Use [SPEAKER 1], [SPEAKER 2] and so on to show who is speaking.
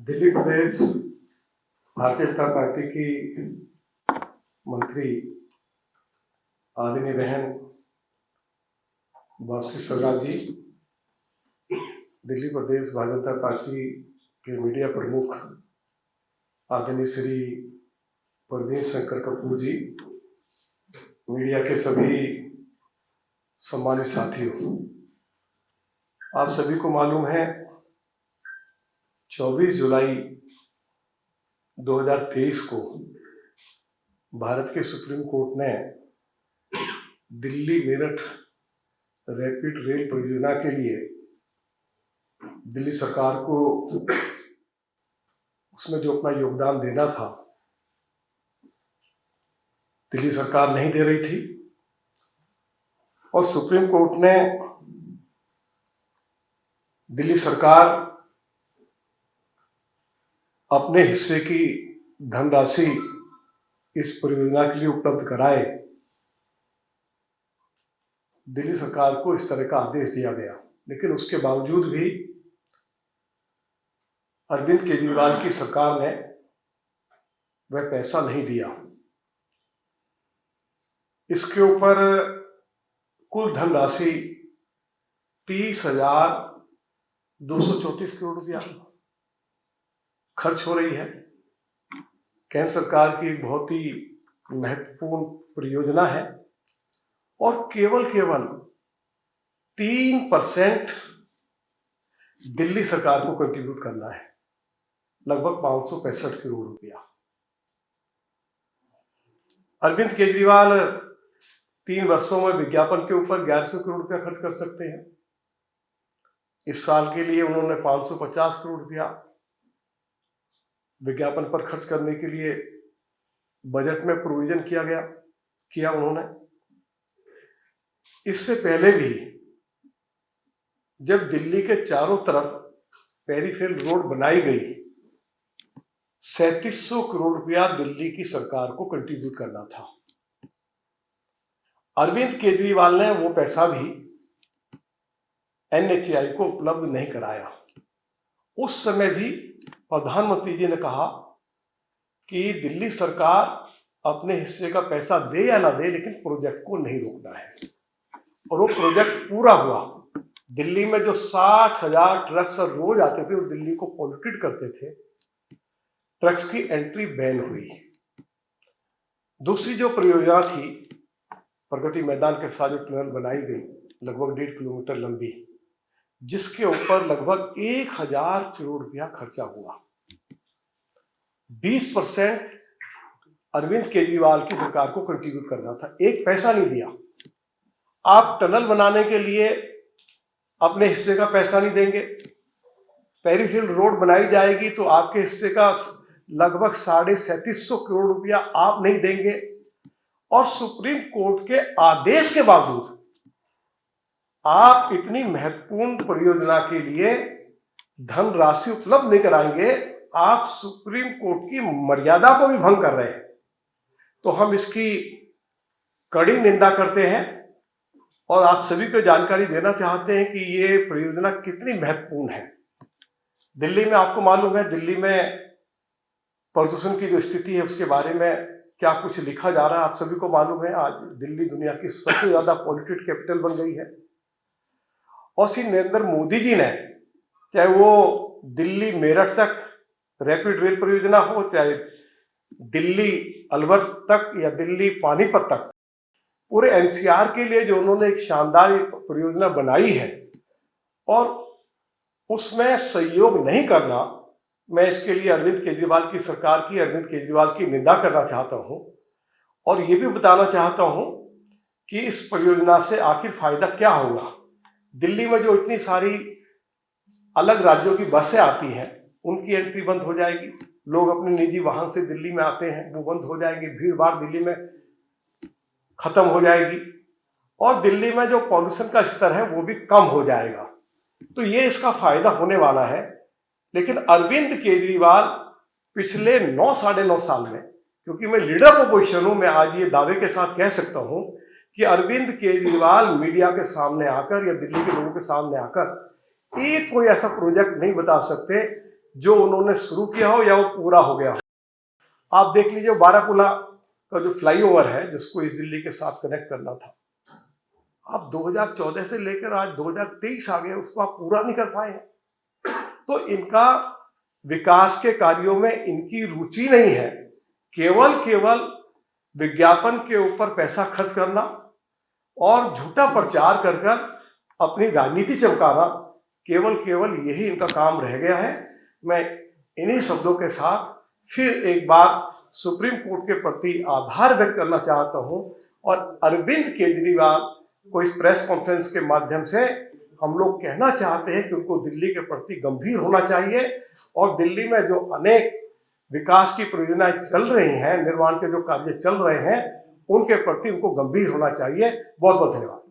[SPEAKER 1] दिल्ली प्रदेश Bharatiya Janata party की मंत्री आदरणीय बहन बांसुरी स्वराज जी, दिल्ली प्रदेश भारतीय जनता पार्टी के मीडिया प्रमुख आदरणीय श्री परवीन शंकर कपूर जी, मीडिया के सभी सम्मानित साथियों, आप सभी को मालूम है 24 जुलाई 2023 को भारत के सुप्रीम कोर्ट ने दिल्ली मेरठ रैपिड रेल परियोजना के लिए दिल्ली सरकार को उसमें जो अपना योगदान देना था, दिल्ली सरकार नहीं दे रही थी और सुप्रीम कोर्ट ने दिल्ली सरकार अपने हिस्से की धनराशि इस परियोजना के लिए उपलब्ध कराए, दिल्ली सरकार को इस तरह का आदेश दिया गया। लेकिन उसके बावजूद भी अरविंद केजरीवाल की सरकार ने वह पैसा नहीं दिया। इसके ऊपर कुल धनराशि 30,234 करोड़ रुपया खर्च हो रही है। केंद्र सरकार की एक बहुत ही महत्वपूर्ण परियोजना है और केवल 3% दिल्ली सरकार को कंट्रीब्यूट करना है, लगभग 565 करोड़ रुपया। अरविंद केजरीवाल 3 वर्षों में विज्ञापन के ऊपर 1100 करोड़ रुपया खर्च कर सकते हैं। इस साल के लिए उन्होंने 550 करोड़ रुपया विज्ञापन पर खर्च करने के लिए बजट में प्रोविजन किया उन्होंने। इससे पहले भी जब दिल्ली के चारों तरफ पेरिफेरल रोड बनाई गई, 3700 करोड़ रुपया दिल्ली की सरकार को कंट्रीब्यूट करना था। अरविंद केजरीवाल ने वो पैसा भी NHAI को उपलब्ध नहीं कराया। उस समय भी प्रधानमंत्री जी ने कहा कि दिल्ली सरकार अपने हिस्से का पैसा दे या ना दे, लेकिन प्रोजेक्ट को नहीं रोकना है। और वो प्रोजेक्ट पूरा हुआ। दिल्ली में जो 60,000 ट्रक्स रोज आते थे, वो दिल्ली को पॉल्यूटेड करते थे, ट्रक्स की एंट्री बैन हुई। दूसरी जो परियोजना थी, प्रगति मैदान के साथ जो टनल बनाई गई, लगभग 1.5 किलोमीटर लंबी, जिसके ऊपर लगभग 1000 करोड़ रुपया खर्चा हुआ। 20% अरविंद केजरीवाल की सरकार को कंट्रीब्यूट करना था, एक पैसा नहीं दिया। आप टनल बनाने के लिए अपने हिस्से का पैसा नहीं देंगे, पेरिफेरल रोड बनाई जाएगी तो आपके हिस्से का लगभग 3750 करोड़ रुपया आप नहीं देंगे, और सुप्रीम कोर्ट के आदेश के बावजूद आप इतनी महत्वपूर्ण परियोजना के लिए धनराशि उपलब्ध नहीं कराएंगे। आप सुप्रीम कोर्ट की मर्यादा को भी भंग कर रहे हैं। तो हम इसकी कड़ी निंदा करते हैं और आप सभी को जानकारी देना चाहते हैं कि ये परियोजना कितनी महत्वपूर्ण है। दिल्ली में आपको मालूम है, दिल्ली में प्रदूषण की जो स्थिति है उसके बारे में क्या कुछ लिखा जा रहा है, आप सभी को मालूम है। आज दिल्ली दुनिया की सबसे ज्यादा पॉल्यूटेड कैपिटल बन गई है। और श्री नरेंद्र मोदी जी ने, चाहे वो दिल्ली मेरठ तक रैपिड रेल परियोजना हो, चाहे दिल्ली अलवर तक या दिल्ली पानीपत तक, पूरे NCR के लिए जो उन्होंने एक शानदार परियोजना बनाई है, और उसमें सहयोग नहीं करना, मैं इसके लिए अरविंद केजरीवाल की सरकार की, अरविंद केजरीवाल की निंदा करना चाहता हूं। और ये भी बताना चाहता हूं कि इस परियोजना से आखिर फायदा क्या होगा। दिल्ली में जो इतनी सारी अलग राज्यों की बसें आती हैं, उनकी एंट्री बंद हो जाएगी। लोग अपने निजी वाहन से दिल्ली में आते हैं, वो बंद हो जाएंगे। भीड़ भाड़ दिल्ली में खत्म हो जाएगी और दिल्ली में जो पॉल्यूशन का स्तर है वो भी कम हो जाएगा। तो ये इसका फायदा होने वाला है। लेकिन अरविंद केजरीवाल पिछले 9-9.5 साल में, क्योंकि मैं लीडर ऑफ अपोजिशन हूं, मैं आज ये दावे के साथ कह सकता हूं कि अरविंद केजरीवाल मीडिया के सामने आकर या दिल्ली के लोगों के सामने आकर एक कोई ऐसा प्रोजेक्ट नहीं बता सकते जो उन्होंने शुरू किया हो या वो पूरा हो गया हो। आप देख लीजिए बारामूला का जो फ्लाईओवर है जिसको इस दिल्ली के साथ कनेक्ट करना था, आप 2014 से लेकर आज 2023 आ गए, उसको आप पूरा नहीं कर पाए हैं। तो इनका विकास के कार्यों में इनकी रुचि नहीं है, केवल विज्ञापन के ऊपर पैसा खर्च करना और झूठा प्रचार कर अपनी राजनीति चमकाना, केवल यही इनका काम रह गया है। मैं इन्हीं शब्दों के साथ फिर एक बार सुप्रीम कोर्ट के प्रति आभार व्यक्त करना चाहता हूं और अरविंद केजरीवाल को इस प्रेस कॉन्फ्रेंस के माध्यम से हम लोग कहना चाहते हैं कि उनको दिल्ली के प्रति गंभीर होना चाहिए और दिल्ली में जो अनेक विकास की परियोजनाएं चल रही हैं, निर्माण के जो कार्य चल रहे हैं, उनके प्रति उनको गंभीर होना चाहिए। बहुत बहुत धन्यवाद।